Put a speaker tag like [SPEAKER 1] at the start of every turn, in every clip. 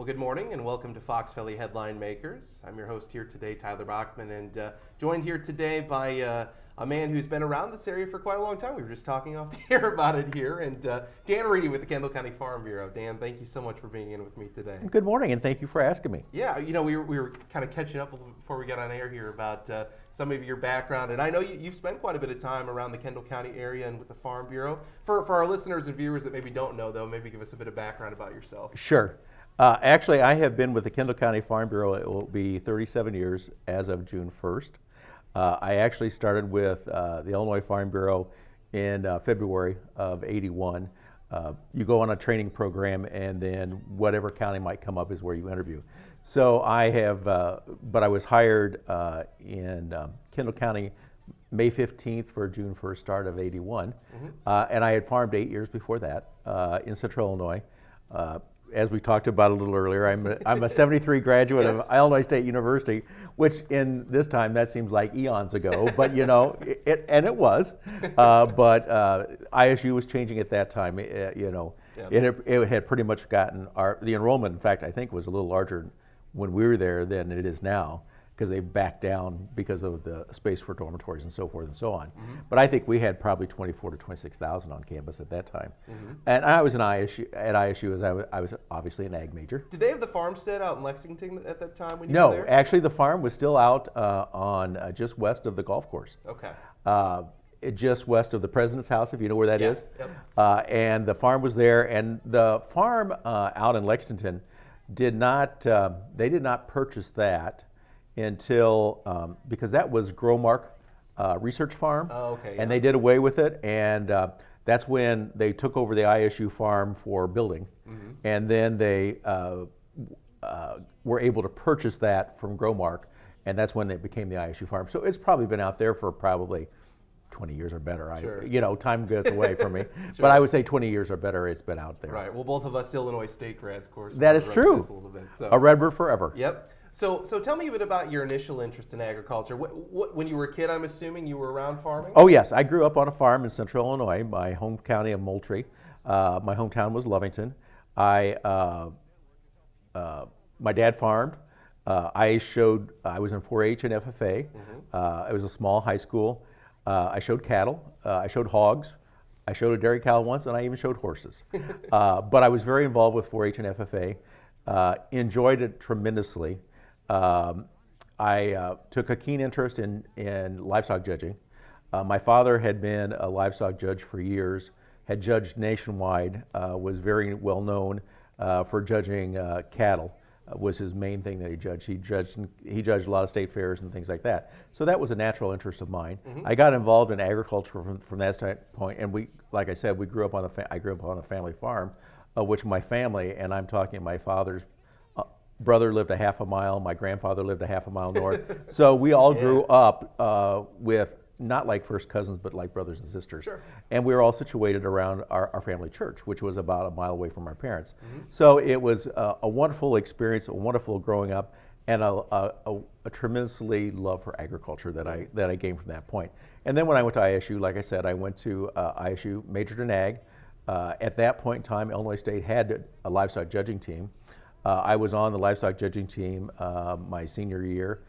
[SPEAKER 1] good morning and welcome to Fox Valley Headline Makers. I'm your host here today, Tyler Bachman, and joined here today by a man who's been around this area for quite a long time. We were just talking off the air about it here, and Dan Reedy with the Kendall County Farm Bureau. Dan, thank you so much for being in with me today.
[SPEAKER 2] Good morning, and thank you for asking me.
[SPEAKER 1] Yeah, you know, we were kind of catching up a little before we got on air here about some of your background, and I know you've spent quite a bit of time around the Kendall County area and with the Farm Bureau. For our listeners and viewers that maybe don't know, though, maybe give us a bit of background about yourself.
[SPEAKER 2] Sure. Actually, I have been with the Kendall County Farm Bureau. It will be 37 years as of June 1st. I actually started with the Illinois Farm Bureau in February of '81. You go on a training program, and then whatever county might come up is where you interview. So I have, but I was hired in Kendall County May 15th for June 1st start of '81, and I had farmed 8 years before that in Central Illinois. As we talked about a little earlier, I'm a '73 graduate
[SPEAKER 1] Yes.
[SPEAKER 2] of Illinois State University, which in this time that seems like eons ago, but you know, it was. But ISU was changing at that time. It had pretty much gotten the enrollment. In fact, I think was a little larger when we were there than it is now, because they backed down because of the space for dormitories and so forth and so on. But I think we had probably 24 to 26,000 on campus at that time. And I was at ISU as I was obviously an ag major.
[SPEAKER 1] Did they have the farmstead out in Lexington at that time when you were there?
[SPEAKER 2] No, actually the farm was still out on just west of the golf course.
[SPEAKER 1] Okay.
[SPEAKER 2] Just west of the President's House, if you know where that is.
[SPEAKER 1] Yep.
[SPEAKER 2] And the farm was there, and the farm out in Lexington did not purchase that until, because that was Growmark Research Farm, and they did away with it, and that's when they took over the ISU farm for building, and then they were able to purchase that from Growmark, and that's when it became the ISU farm. So it's probably been out there for probably 20 years or better.
[SPEAKER 1] Sure.
[SPEAKER 2] Time gets away from me, but I would say 20 years or better it's been out there.
[SPEAKER 1] Right. Well, both of us Illinois State grads, of course.
[SPEAKER 2] That is true.
[SPEAKER 1] A little bit, so.
[SPEAKER 2] A Redbird forever.
[SPEAKER 1] Yep. So tell me a bit about your initial interest in agriculture. When you were a kid, I'm assuming you were around farming?
[SPEAKER 2] Oh yes, I grew up on a farm in Central Illinois, my home county of Moultrie. My hometown was Lovington. My dad farmed. I was in 4-H and FFA. It was a small high school. I showed cattle. I showed hogs. I showed a dairy cow once, and I even showed horses. But I was very involved with 4-H and FFA. Enjoyed it tremendously. I took a keen interest in livestock judging. My father had been a livestock judge for years, had judged nationwide, was very well known for judging cattle. Was his main thing that he judged. He judged a lot of state fairs and things like that. So that was a natural interest of mine. I got involved in agriculture from that standpoint, and like I said, I grew up on a family farm, which my family, and I'm talking my father's brother lived a half a mile, my grandfather lived a half a mile north. So we all grew up with not like first cousins, but like brothers and sisters.
[SPEAKER 1] Sure.
[SPEAKER 2] And we were all situated around our family church, which was about a mile away from our parents. So it was a wonderful experience, a wonderful growing up, and a tremendously love for agriculture that I gained from that point. And then when I went to ISU, like I said, I went to ISU, majored in ag. At that point in time, Illinois State had a livestock judging team. I was on the livestock judging team my senior year,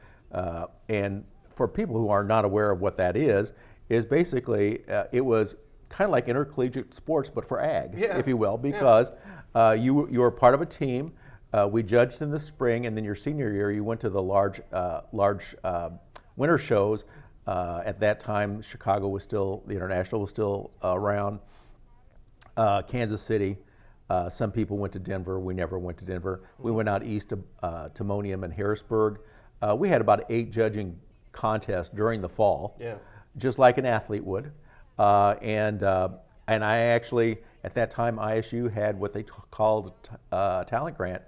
[SPEAKER 2] and for people who are not aware of what that is basically it was kind of like intercollegiate sports, but for ag, if you will, because you were part of a team. We judged in the spring, and then your senior year, you went to the large winter shows. At that time, Chicago was still, the International was still around. Kansas City. Some people went to Denver. We never went to Denver. We went out east to Timonium and Harrisburg. We had about 8 judging contests during the fall, just like an athlete would. And I actually, at that time, ISU had what they called a talent grant,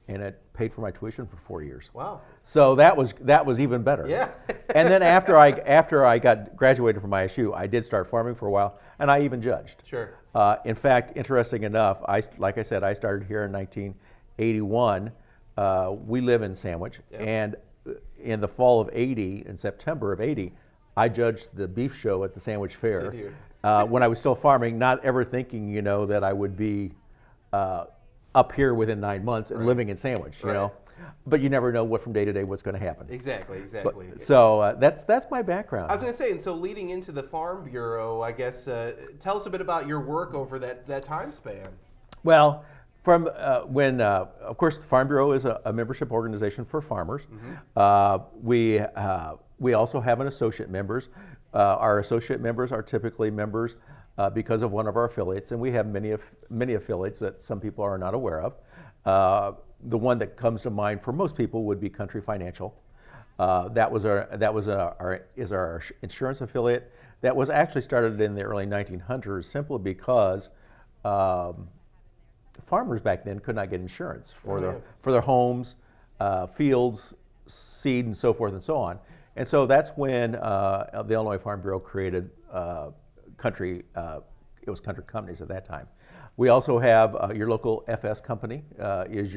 [SPEAKER 2] and it paid for my tuition for 4 years.
[SPEAKER 1] Wow.
[SPEAKER 2] So that was even better.
[SPEAKER 1] Yeah.
[SPEAKER 2] And then after I got graduated from ISU, I did start farming for a while, and I even judged.
[SPEAKER 1] Sure.
[SPEAKER 2] In fact, interesting enough, like I said, I started here in 1981. We live in Sandwich, and in the fall of '80, in September of '80, I judged the beef show at the Sandwich Fair.
[SPEAKER 1] Did you?
[SPEAKER 2] When I was still farming, not ever thinking, that I would be up here within 9 months and living in Sandwich, you
[SPEAKER 1] Right.
[SPEAKER 2] know. But you never know what from day to day what's going to happen.
[SPEAKER 1] Exactly.
[SPEAKER 2] So that's my background.
[SPEAKER 1] I was going to say, and so leading into the Farm Bureau, I guess, tell us a bit about your work over that time span.
[SPEAKER 2] Well, from of course, the Farm Bureau is a membership organization for farmers. We also have an associate members. Our associate members are typically members because of one of our affiliates, and we have many affiliates that some people are not aware of. The one that comes to mind for most people would be Country Financial. That was our insurance affiliate. That was actually started in the early 1900s, simply because farmers back then could not get insurance for their homes, fields, seed, and so forth and so on. And so that's when the Illinois Farm Bureau created Country. It was Country Companies at that time. We also have your local FS company is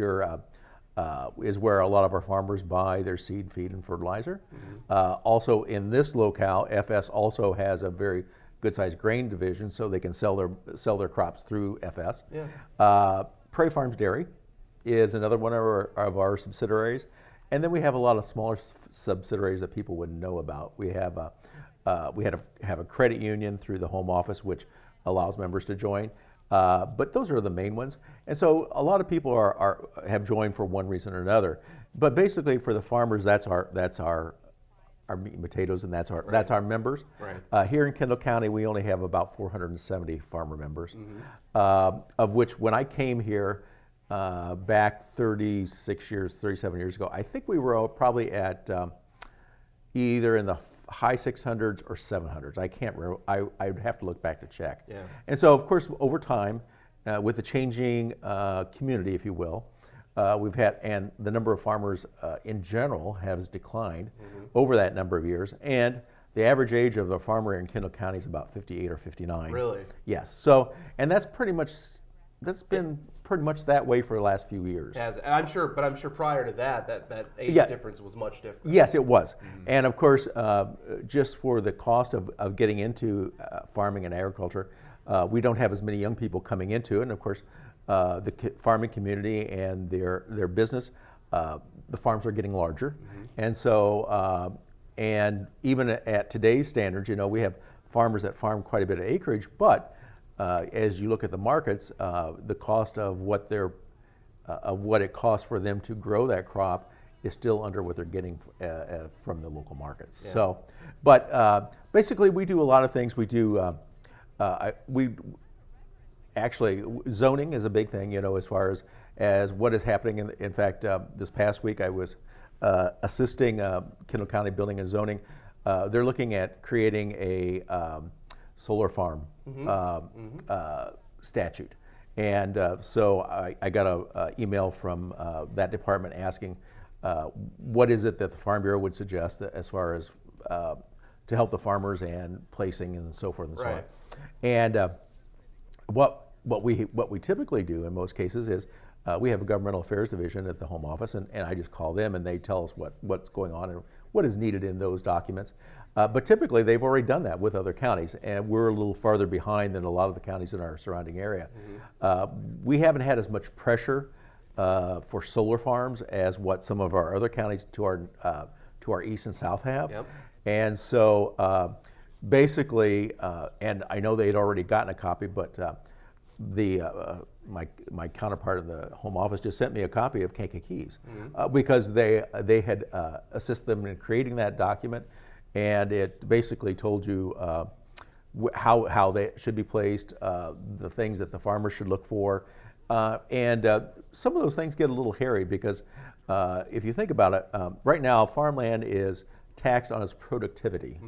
[SPEAKER 2] where a lot of our farmers buy their seed, feed, and fertilizer. Also in this locale, FS also has a very good-sized grain division, so they can sell their crops through FS. Prairie Farms Dairy is another one of our subsidiaries, and then we have a lot of smaller subsidiaries that people wouldn't know about. We have a credit union through the home office, which allows members to join. But those are the main ones, and so a lot of people have joined for one reason or another. But basically, for the farmers, that's our meat and potatoes, and that's our members.
[SPEAKER 1] Right.
[SPEAKER 2] Here in Kendall County, we only have about 470 farmer members, of which when I came here back 37 years ago, I think we were probably at either in the high 600s or 700s. I can't remember. I'd have to look back to check.
[SPEAKER 1] Yeah.
[SPEAKER 2] And so, of course, over time, with the changing community, if you will, we've had, and the number of farmers in general has declined over that number of years. And the average age of a farmer in Kendall County is about 58 or 59.
[SPEAKER 1] Really?
[SPEAKER 2] Yes. So, and that's been pretty much that way for the last few years.
[SPEAKER 1] I'm sure prior to that age difference was much different.
[SPEAKER 2] Yes, it was. And of course, just for the cost of getting into farming and agriculture, we don't have as many young people coming into it. And of course, the farming community and their business, the farms are getting larger. And so, and even at today's standards, you know, we have farmers that farm quite a bit of acreage, but as you look at the markets, the cost of what it costs for them to grow that crop is still under what they're getting from the local markets. Yeah. So, but basically, we do a lot of things. We do actually zoning is a big thing, you know, as far as what is happening. In fact, this past week I was assisting Kendall County Building and Zoning. They're looking at creating a solar farm statute. And so I got an email from that department asking what is it that the Farm Bureau would suggest as far as to help the farmers and placing and so forth and so on. And what we typically do in most cases is we have a governmental affairs division at the home office, and I just call them and they tell us what's going on and what is needed in those documents. But typically, they've already done that with other counties, and we're a little farther behind than a lot of the counties in our surrounding area. We haven't had as much pressure for solar farms as what some of our other counties to our east and south have.
[SPEAKER 1] Yep.
[SPEAKER 2] And so basically, and I know they'd already gotten a copy, but my counterpart in the home office just sent me a copy of Kankakee because they had assisted them in creating that document. And it basically told you how they should be placed, the things that the farmers should look for. And some of those things get a little hairy because if you think about it, right now farmland is taxed on its productivity.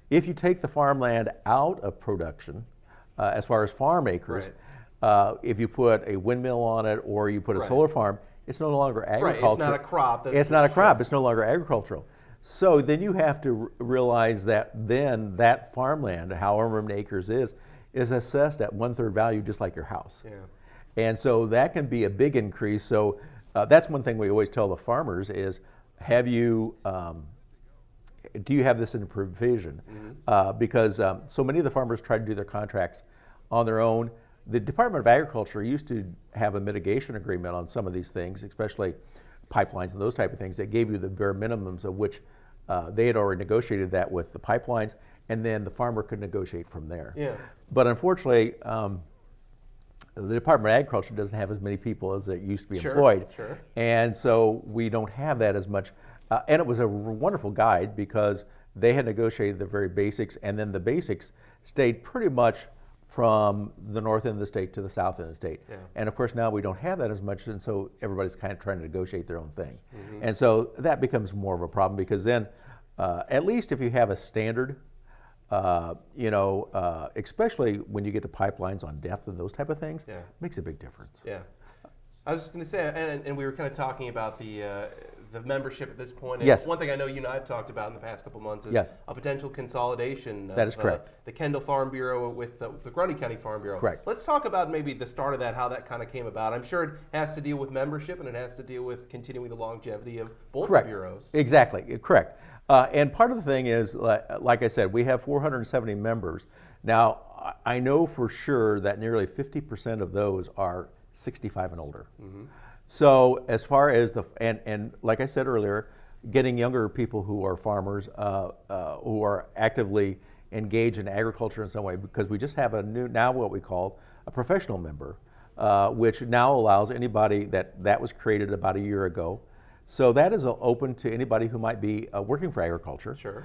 [SPEAKER 2] If you take the farmland out of production, as far as farm acres, if you put a windmill on it or you put a solar farm, it's no longer agricultural.
[SPEAKER 1] It's not a crop.
[SPEAKER 2] It's not a crop. It's no longer agricultural. So then you have to realize that then that farmland, however many acres is assessed at 1/3 value, just like your house.
[SPEAKER 1] Yeah.
[SPEAKER 2] And so that can be a big increase. So that's one thing we always tell the farmers is, do you have this in provision? Because so many of the farmers try to do their contracts on their own. the Department of Agriculture used to have a mitigation agreement on some of these things, especially pipelines and those type of things that gave you the bare minimums of which they had already negotiated that with the pipelines, and then the farmer could negotiate from there.
[SPEAKER 1] Yeah.
[SPEAKER 2] But unfortunately, the Department of Agriculture doesn't have as many people as it used to be employed.
[SPEAKER 1] Sure.
[SPEAKER 2] And so we don't have that as much. And it was a wonderful guide because they had negotiated the very basics, and then the basics stayed pretty much from the north end of the state to the south end of the state.
[SPEAKER 1] Yeah.
[SPEAKER 2] And of course now we don't have that as much, and so everybody's kind of trying to negotiate their own thing. And so that becomes more of a problem because then, at least if you have a standard, especially when you get to pipelines on depth and those type of things, makes a big difference.
[SPEAKER 1] Yeah. I was just going to say, and we were kind of talking about the membership at this point. And
[SPEAKER 2] Yes.
[SPEAKER 1] One thing I know you and I have talked about in the past couple months is
[SPEAKER 2] Yes.
[SPEAKER 1] a potential consolidation.
[SPEAKER 2] That is correct.
[SPEAKER 1] The Kendall Farm Bureau with the Grundy County Farm Bureau.
[SPEAKER 2] Correct.
[SPEAKER 1] Let's talk about maybe the start of that, how that kind of came about. I'm sure it has to deal with membership and it has to deal with continuing the longevity of both
[SPEAKER 2] Correct.
[SPEAKER 1] bureaus.
[SPEAKER 2] Exactly, correct. And part of the thing is, like I said, we have 470 members. Now, I know for sure that nearly 50% of those are 65 and older. So as far as and like I said earlier, getting younger people who are farmers, who are actively engaged in agriculture in some way, because we just have now what we call a professional member, which now allows anybody that was created about a year ago. So that is open to anybody who might be working for agriculture,
[SPEAKER 1] Sure.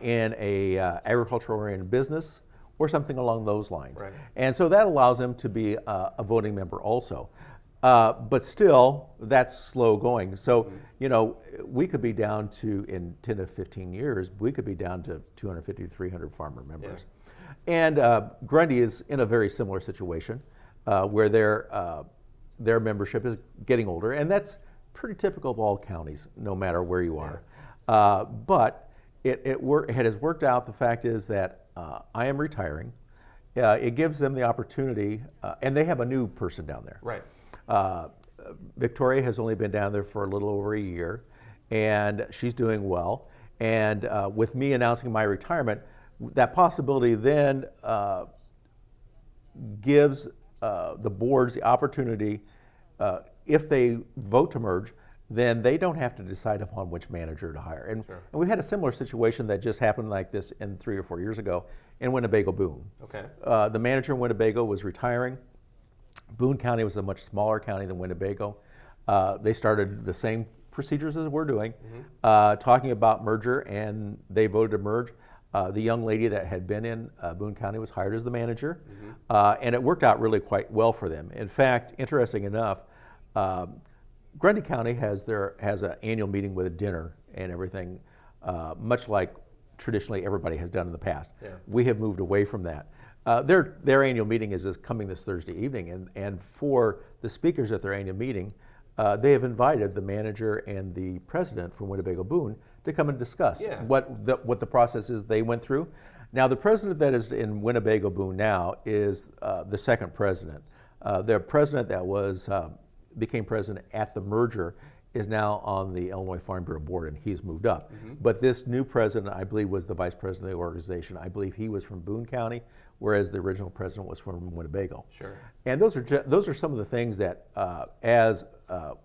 [SPEAKER 2] In a agricultural-oriented business or something along those lines.
[SPEAKER 1] Right.
[SPEAKER 2] And so that allows them to be a voting member also. But still, that's slow going. So, we could be down to, in 10 to 15 years, we could be down to 250 to 300 farmer members. And Grundy is in a very similar situation where their membership is getting older, and that's pretty typical of all counties, no matter where you are. But it has worked out. The fact is that I am retiring. It gives them the opportunity, and they have a new person down there.
[SPEAKER 1] Right.
[SPEAKER 2] Victoria has only been down there for a little over a year, and she's doing well. And with me announcing my retirement, that possibility then gives the boards the opportunity, if they vote to merge, then they don't have to decide upon which manager to hire. And we had a similar situation that just happened like this 3 or 4 years ago in Winnebago Boone.
[SPEAKER 1] Okay.
[SPEAKER 2] The manager in Winnebago was retiring. Boone County was a much smaller county than Winnebago. They started the same procedures as we're doing, talking about merger, and they voted to merge. The young lady that had been in Boone County was hired as the manager, and it worked out really quite well for them. In fact, interesting enough, Grundy County has an annual meeting with a dinner and everything, much like traditionally everybody has done in the past. We have moved away from that. Their annual meeting is coming this Thursday evening, and for the speakers at their annual meeting, they have invited the manager and the president from Winnebago Boone to come and discuss what the process is they went through. Now, the president that is in Winnebago Boone now is the second president. Their president that became president at the merger is now on the Illinois Farm Bureau board, and he's moved up. But this new president, I believe, was the vice president of the organization. I believe he was from Boone County, whereas the original president was from Winnebago.
[SPEAKER 1] Sure.
[SPEAKER 2] And those are some of the things that, as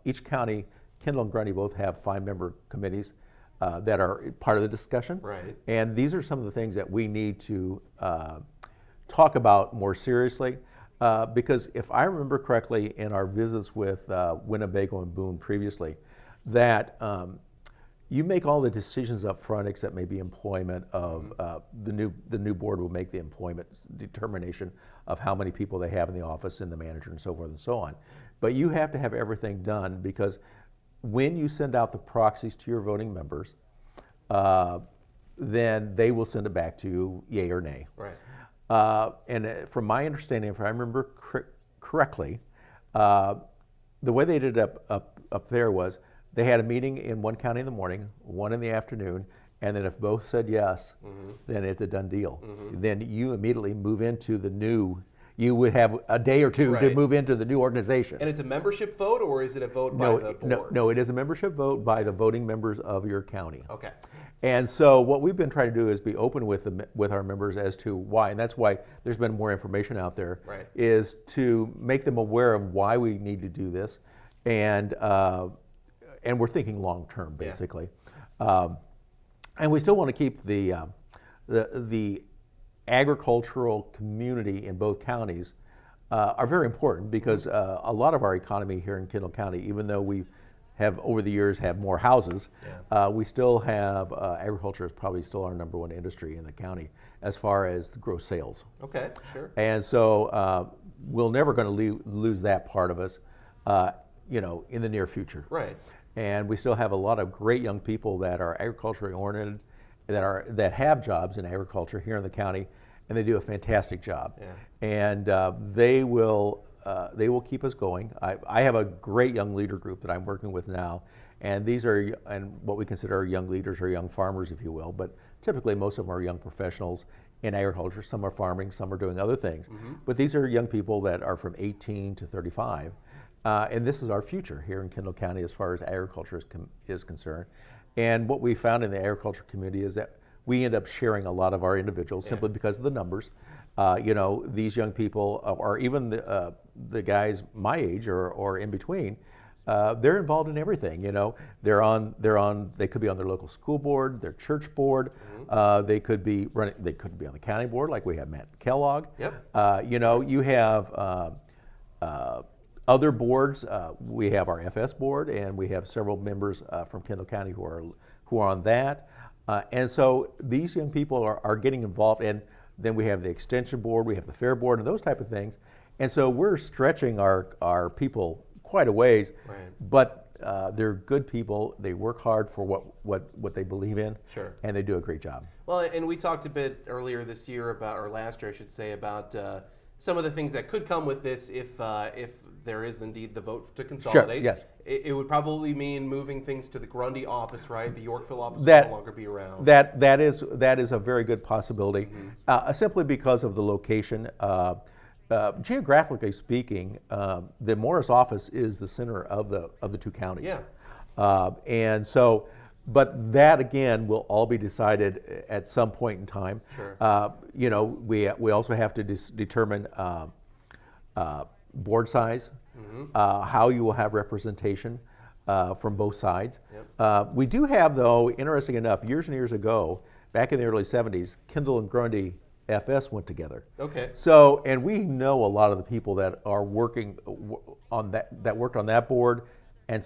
[SPEAKER 2] each county, Kendall and Grundy both have 5-member committees that are part of the discussion.
[SPEAKER 1] Right.
[SPEAKER 2] And these are some of the things that we need to talk about more seriously. Because if I remember correctly in our visits with Winnebago and Boone previously, that you make all the decisions up front except maybe employment of the new board will make the employment determination of how many people they have in the office and the manager and so forth and so on. But you have to have everything done, because when you send out the proxies to your voting members, then they will send it back to you, yay or nay.
[SPEAKER 1] Right.
[SPEAKER 2] And from my understanding, if I remember correctly, the way they did it up there was they had a meeting in one county in the morning, one in the afternoon, and then if both said yes, then it's a done deal. Then you immediately move into the new you would have a day or two to
[SPEAKER 1] Right.
[SPEAKER 2] move into the new organization.
[SPEAKER 1] And it's a membership vote, or is it a vote by
[SPEAKER 2] No,
[SPEAKER 1] the board?
[SPEAKER 2] no, it is a membership vote by the voting members of your county.
[SPEAKER 1] Okay.
[SPEAKER 2] And so what we've been trying to do is be open with our members as to why, and that's why there's been more information out there,
[SPEAKER 1] Right.
[SPEAKER 2] is to make them aware of why we need to do this, and we're thinking long term, basically. And we still want to keep the agricultural community in both counties are very important, because a lot of our economy here in Kendall County, even though we have over the years have more houses, we still have agriculture is probably still our number one industry in the county as far as the gross sales.
[SPEAKER 1] Okay, sure.
[SPEAKER 2] And so we're never going to lose that part of us, in the near future.
[SPEAKER 1] Right.
[SPEAKER 2] And we still have a lot of great young people that are agriculturally oriented, that have jobs in agriculture here in the county, and they do a fantastic job.
[SPEAKER 1] Yeah.
[SPEAKER 2] And they will keep us going. I have a great young leader group that I'm working with now, and these are what we consider young leaders or young farmers, if you will. But typically, most of them are young professionals in agriculture. Some are farming, some are doing other things. But these are young people that are from 18 to 35. And this is our future here in Kendall County as far as agriculture is concerned. And what we found in the agriculture community is that we end up sharing a lot of our individuals simply because of the numbers. These young people, or even the guys my age or in between, they're involved in everything. They could be on their local school board, their church board. They could be on the county board, like we have Matt Kellogg.
[SPEAKER 1] Yep.
[SPEAKER 2] You have other boards. We have our FS board, and we have several members from Kendall County who are on that. And so these young people are getting involved, and then we have the extension board, we have the fair board, and those type of things. And so we're stretching our people quite a ways.
[SPEAKER 1] Right.
[SPEAKER 2] But they're good people. They work hard for what they believe in.
[SPEAKER 1] Sure.
[SPEAKER 2] And they do a great job.
[SPEAKER 1] Well, and we talked a bit earlier this year or last year, I should say, about some of the things that could come with this if there is indeed the vote to consolidate.
[SPEAKER 2] Yes.
[SPEAKER 1] It would probably mean moving things to the Grundy office, right? The Yorkville office will no longer be around.
[SPEAKER 2] That is a very good possibility, simply because of the location. Geographically speaking, the Morris office is the center of the two counties.
[SPEAKER 1] Yeah.
[SPEAKER 2] And so, but that again will all be decided at some point in time.
[SPEAKER 1] Sure.
[SPEAKER 2] We also have to determine board size, how you will have representation from both sides.
[SPEAKER 1] Yep.
[SPEAKER 2] We do have, though, interesting enough, years and years ago, back in the early 70s, Kendall and Grundy FS went together.
[SPEAKER 1] Okay.
[SPEAKER 2] So, and we know a lot of the people that are working on that worked on that board, and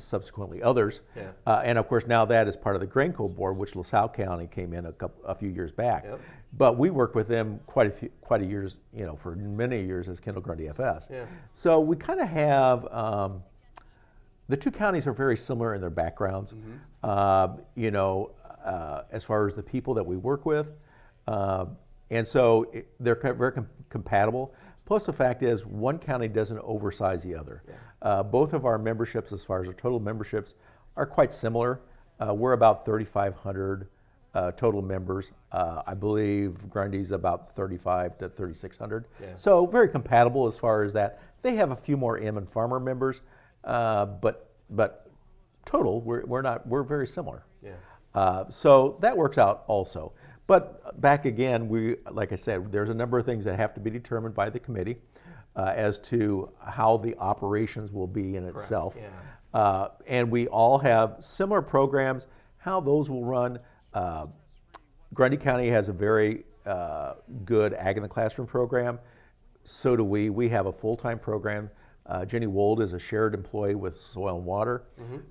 [SPEAKER 2] subsequently others.
[SPEAKER 1] Yeah.
[SPEAKER 2] And of course, now that is part of the Grainco board, which LaSalle County came in a few years back.
[SPEAKER 1] Yep.
[SPEAKER 2] But we worked with them quite a years, for many years as Kendall Grundy FS.
[SPEAKER 1] Yeah.
[SPEAKER 2] So we kind of have the two counties are very similar in their backgrounds. As far as the people that we work with, and so they're very compatible. Plus, the fact is, one county doesn't oversize the other.
[SPEAKER 1] Yeah.
[SPEAKER 2] Both of our memberships, as far as our total memberships, are quite similar. We're about 3,500 total members. I believe Grundy's about 3,500 to 3,600.
[SPEAKER 1] Yeah.
[SPEAKER 2] So very compatible as far as that. They have a few more M and Farmer members, but total, we're very similar.
[SPEAKER 1] Yeah.
[SPEAKER 2] So that works out also. But back again, like I said, there's a number of things that have to be determined by the committee as to how the operations will be in itself.
[SPEAKER 1] Yeah.
[SPEAKER 2] And we all have similar programs, how those will run. Grundy County has a very good Ag in the Classroom program. So do we. We have a full-time program. Jenny Wold is a shared employee with Soil and Water.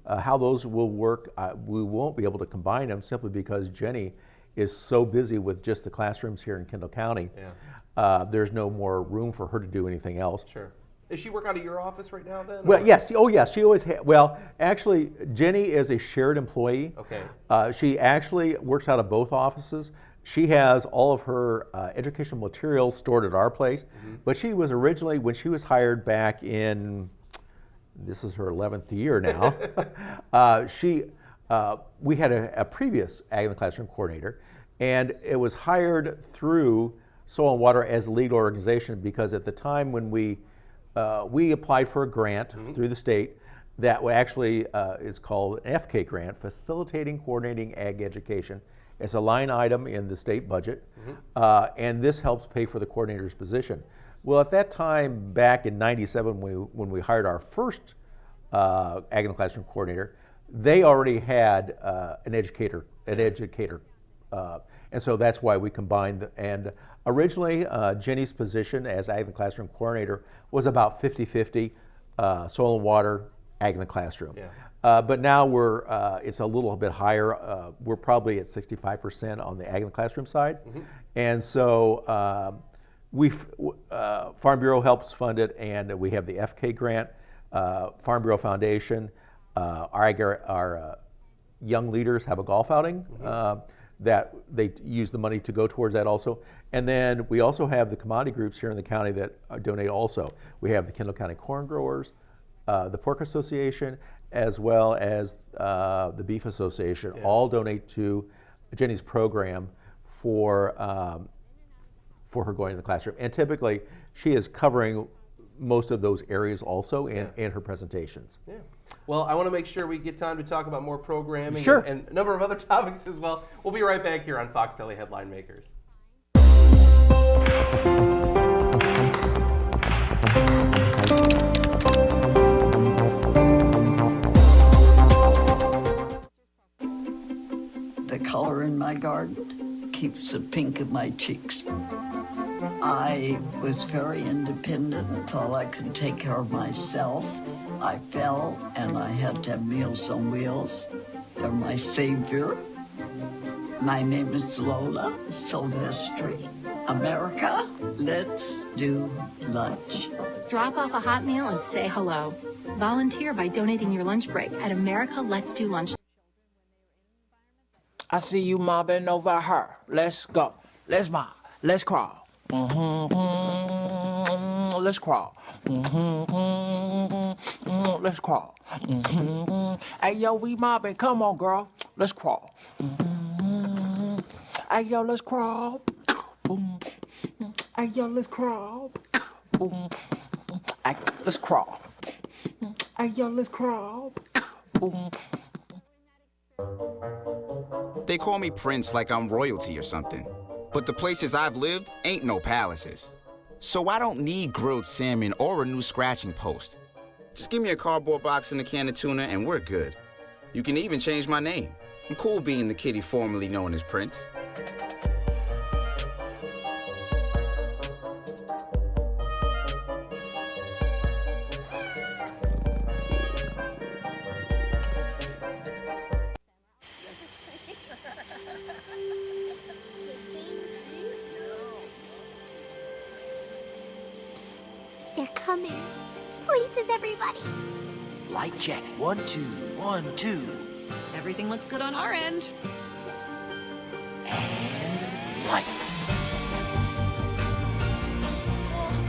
[SPEAKER 2] How those will work, we won't be able to combine them simply because Jenny is so busy with just the classrooms here in Kendall County.
[SPEAKER 1] Yeah.
[SPEAKER 2] There's no more room for her to do anything else.
[SPEAKER 1] Sure. Does she work out of your office right now then?
[SPEAKER 2] Well, yes. Oh, yes. She always well, actually, Jenny is a shared employee.
[SPEAKER 1] Okay.
[SPEAKER 2] She actually works out of both offices. She has all of her educational materials stored at our place, but she was originally, when she was hired back in, this is her 11th year now, we had a previous Ag in the Classroom coordinator, and it was hired through Soil and Water as a lead organization because at the time when we applied for a grant through the state that actually is called an FK grant, Facilitating Coordinating Ag Education. It's a line item in the state budget, and this helps pay for the coordinator's position. Well, at that time, back in '97, when we hired our first Ag in the Classroom coordinator, they already had an educator, and so that's why we combined. And originally, Jenny's position as Ag in the Classroom coordinator was about 50-50, soil and water, Ag in the Classroom.
[SPEAKER 1] Yeah.
[SPEAKER 2] But now it's a little bit higher. We're probably at 65% on the Ag in the Classroom side, and so Farm Bureau helps fund it, and we have the FK grant, Farm Bureau Foundation. Our young leaders have a golf outing that they use the money to go towards that also. And then we also have the commodity groups here in the county that donate also. We have the Kendall County Corn Growers, the Pork Association, as well as the Beef Association, all donate to Jenny's program for her going to the classroom. And typically, she is covering most of those areas also in her presentations.
[SPEAKER 1] Yeah. Well, I want to make sure we get time to talk about more programming
[SPEAKER 2] Sure.
[SPEAKER 1] and a number of other topics as well. We'll be right back here on Fox Valley Headline Makers.
[SPEAKER 3] The color in my garden keeps the pink in my cheeks. I was very independent and thought I could take care of myself. I fell and I had to have Meals on Wheels. They're my savior. My name is Lola Silvestri. America, let's do lunch.
[SPEAKER 4] Drop off a hot meal and say hello. Volunteer by donating your lunch break at America Let's Do Lunch.
[SPEAKER 5] I see you mobbing over her. Let's go. Let's mob. Let's crawl. Let's crawl. Let's crawl. Hey, yo, we mobbing. Come on, girl. Let's crawl. Hey, yo, let's crawl. Hey, yo, let's crawl. Hey, let's crawl. Hey, yo, let's crawl.
[SPEAKER 6] They call me Prince like I'm royalty or something. But the places I've lived ain't no palaces. So I don't need grilled salmon or a new scratching post. Just give me a cardboard box and a can of tuna and we're good. You can even change my name. I'm cool being the kitty formerly known as Prince.
[SPEAKER 7] They're coming. Places, everybody.
[SPEAKER 8] Light check. 1, 2, 1, 2.
[SPEAKER 9] Everything looks good on our end.
[SPEAKER 8] And lights.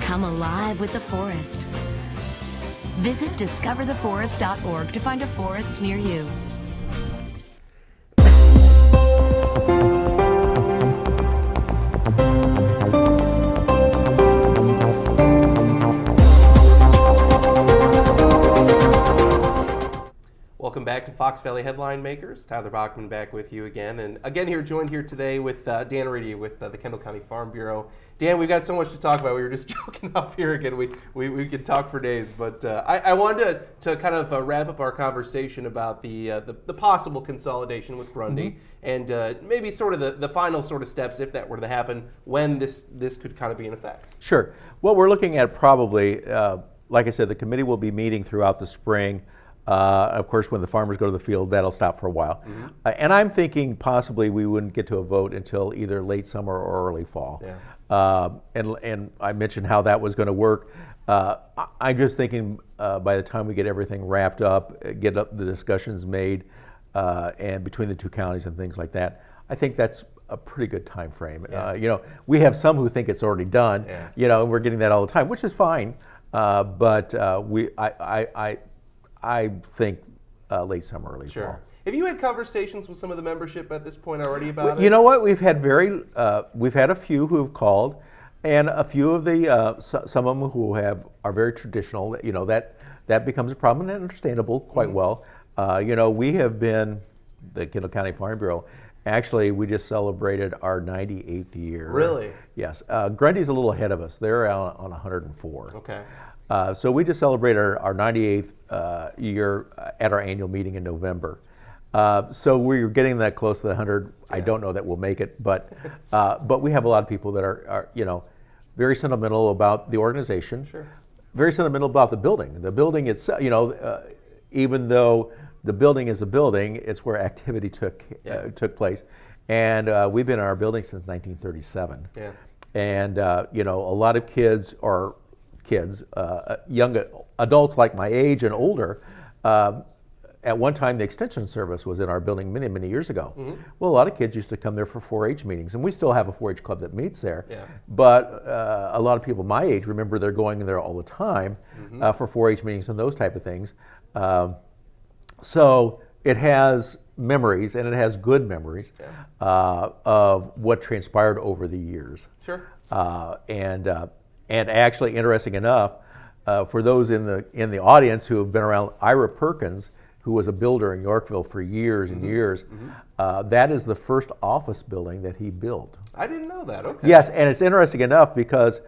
[SPEAKER 10] Come alive with the forest. Visit discovertheforest.org to find a forest near you.
[SPEAKER 1] Welcome back to Fox Valley Headline Makers. Tyler Bachman back with you again. And again, joined here today with Dan Reedy with the Kendall County Farm Bureau. Dan, we've got so much to talk about. We were just joking off here again. We could talk for days. But I wanted to kind of wrap up our conversation about the possible consolidation with Grundy and maybe sort of the final sort of steps, if that were to happen, when this could kind of be in effect.
[SPEAKER 2] Sure. What we're looking at probably, like I said, the committee will be meeting throughout the spring. Of course, when the farmers go to the field, that'll stop for a while. And I'm thinking possibly we wouldn't get to a vote until either late summer or early fall.
[SPEAKER 1] Yeah.
[SPEAKER 2] And I mentioned how that was going to work. I'm just thinking by the time we get everything wrapped up, get up the discussions made, and between the two counties and things like that, I think that's a pretty good time frame.
[SPEAKER 1] Yeah.
[SPEAKER 2] We have some who think it's already done.
[SPEAKER 1] Yeah.
[SPEAKER 2] And we're getting that all the time, which is fine. But I think late summer, early fall.
[SPEAKER 1] Sure. Have you had conversations with some of the membership at this point already about it?
[SPEAKER 2] You know what? We've had a few who have called. And a few of the some of them who are very traditional. That becomes a problem, and understandable quite well. We have been the Kendall County Farm Bureau. Actually, we just celebrated our 98th year.
[SPEAKER 1] Really?
[SPEAKER 2] Yes. Grundy's a little ahead of us. They're on 104.
[SPEAKER 1] Okay.
[SPEAKER 2] So we just celebrated our 98th year at our annual meeting in November. So we're getting that close to the 100. Yeah. I don't know that we'll make it, but we have a lot of people that are very sentimental about the organization.
[SPEAKER 1] Sure.
[SPEAKER 2] Very sentimental about the building. The building itself, even though the building is a building, it's where activity took place. And we've been in our building since 1937.
[SPEAKER 1] Yeah.
[SPEAKER 2] And a lot of young adults like my age and older, at one time the extension service was in our building many, many years ago. Mm-hmm. Well, a lot of kids used to come there for 4-H meetings, and we still have a 4-H club that meets there.
[SPEAKER 1] Yeah.
[SPEAKER 2] But a lot of people my age remember they're going there all the time for 4-H meetings and those type of things. So it has memories, and it has good memories of what transpired over the years.
[SPEAKER 1] Sure.
[SPEAKER 2] And actually, interesting enough, for those in the audience who have been around, Ira Perkins, who was a builder in Yorkville for years and years, that is the first office building that he built.
[SPEAKER 1] I didn't know that. Okay.
[SPEAKER 2] Yes, and it's interesting enough because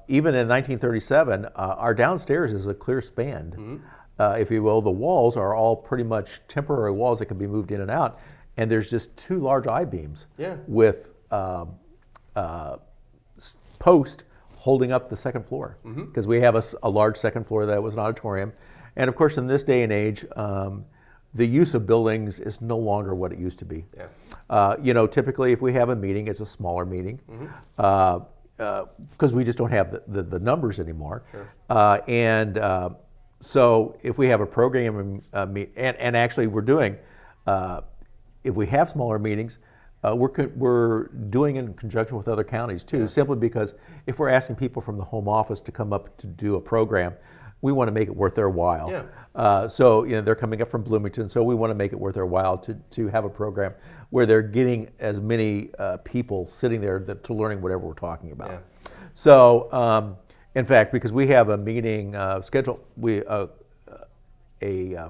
[SPEAKER 2] even in 1937, our downstairs is a clear span. If you will. The walls are all pretty much temporary walls that can be moved in and out, and there's just 2 large I-beams with posts holding up the second floor, because we have a large second floor that was an auditorium. And of course, in this day and age, the use of buildings is no longer what it used to be. Yeah. Typically if we have a meeting, it's a smaller meeting, because we just don't have the numbers anymore. Sure. So if we have a program and actually we're doing, if we have smaller meetings, we're doing it in conjunction with other counties too, simply because if we're asking people from the home office to come up to do a program, we want to make it worth their while. Yeah. So they're coming up from Bloomington, so we want to make it worth their while to have a program where they're getting as many people sitting there to learning whatever we're talking about. Yeah. So in fact, because we have a meeting scheduled, a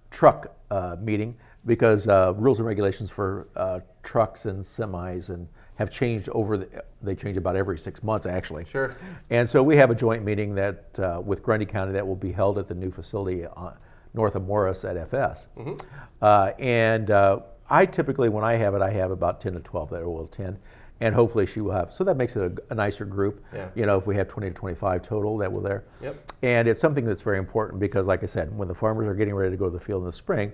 [SPEAKER 2] truck meeting, because rules and regulations for trucks and semis have changed they change about every 6 months actually.
[SPEAKER 1] Sure.
[SPEAKER 2] And so we have a joint meeting that with Grundy County that will be held at the new facility north of Morris at FS. And I typically, when I have about 10 to 12 that will attend. And hopefully she will have, so that makes it a nicer group. Yeah. If we have 20 to 25 total that will there. Yep. And it's something that's very important because, like I said, when the farmers are getting ready to go to the field in the spring,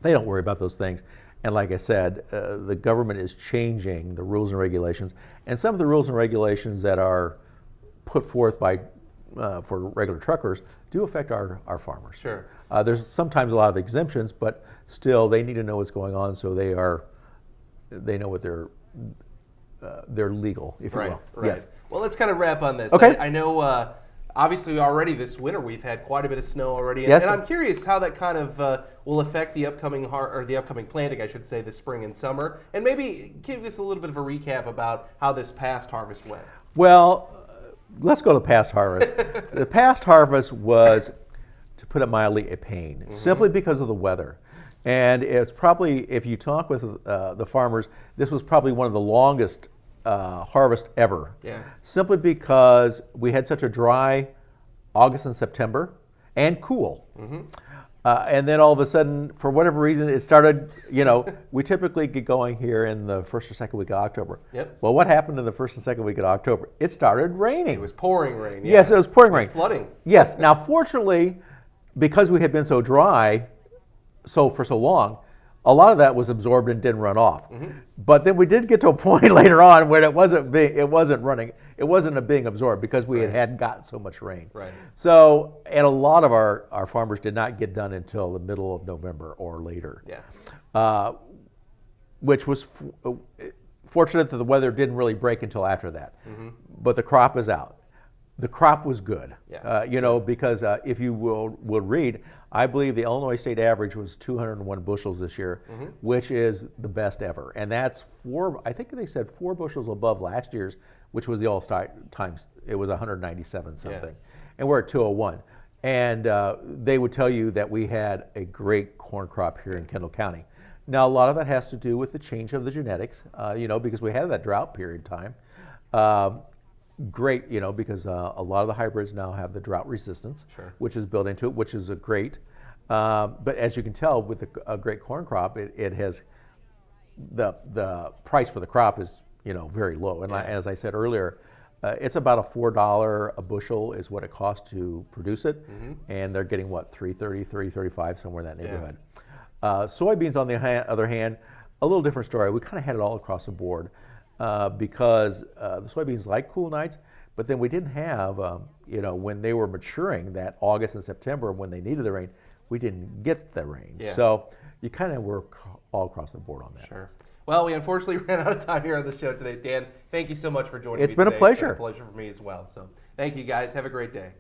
[SPEAKER 2] they don't worry about those things. And like I said, the government is changing the rules and regulations. And some of the rules and regulations that are put forth for regular truckers do affect our farmers.
[SPEAKER 1] Sure.
[SPEAKER 2] There's sometimes a lot of exemptions, but still they need to know what's going on so they know what they're legal, if you will.
[SPEAKER 1] Right.
[SPEAKER 2] Yes.
[SPEAKER 1] Well, let's kind of wrap on this.
[SPEAKER 2] Okay.
[SPEAKER 1] I know, obviously, already this winter we've had quite a bit of snow already, and,
[SPEAKER 2] yes.
[SPEAKER 1] and I'm curious how that kind of will affect the upcoming planting, I should say, this spring and summer, and maybe give us a little bit of a recap about how this past harvest went.
[SPEAKER 2] Well, let's go to past harvest. The past harvest was, to put it mildly, a pain, simply because of the weather. And it's probably, if you talk with the farmers, this was probably one of the longest harvest ever.
[SPEAKER 1] Yeah.
[SPEAKER 2] Simply because we had such a dry August and September and cool. And then all of a sudden, for whatever reason, it started, we typically get going here in the first or second week of October.
[SPEAKER 1] Yep.
[SPEAKER 2] Well, what happened in the first and second week of October? It started raining.
[SPEAKER 1] It was pouring rain. Yeah.
[SPEAKER 2] Yes, it was pouring rain.
[SPEAKER 1] Flooding.
[SPEAKER 2] Yes. Now, fortunately, because we had been so dry for so long, a lot of that was absorbed and didn't run off. But then we did get to a point later on when it wasn't being absorbed because we had gotten so much rain.
[SPEAKER 1] Right.
[SPEAKER 2] So, and a lot of our farmers did not get done until the middle of November or later.
[SPEAKER 1] Yeah.
[SPEAKER 2] Which was fortunate that the weather didn't really break until after that. But the crop is out. The crop was good.
[SPEAKER 1] Yeah.
[SPEAKER 2] Because if you will read, I believe the Illinois state average was 201 bushels this year, which is the best ever. And that's I think they said 4 bushels above last year's, which was the all-star times. It was 197 something, and we're at 201. And they would tell you that we had a great corn crop here in Kendall County. Now, a lot of that has to do with the change of the genetics, because we had that drought period time. Great, because a lot of the hybrids now have the drought resistance, which is built into it, which is a great. But as you can tell, with a great corn crop, it has the price for the crop is very low. And as I said earlier, it's about a $4 a bushel is what it costs to produce it, and they're getting what, $3.30, $3.35, somewhere in that neighborhood. Soybeans, on the other hand, a little different story. We kind of had it all across the board because the soybeans like cool nights, but then we didn't have, when they were maturing, that August and September when they needed the rain, we didn't get the rain. So you kind of were all across the board on that.
[SPEAKER 1] Sure. Well, we unfortunately ran out of time here on the show today. Dan, thank you so much for joining me today.
[SPEAKER 2] It's been a pleasure.
[SPEAKER 1] It's been a pleasure for me as well. So thank you, guys. Have a great day.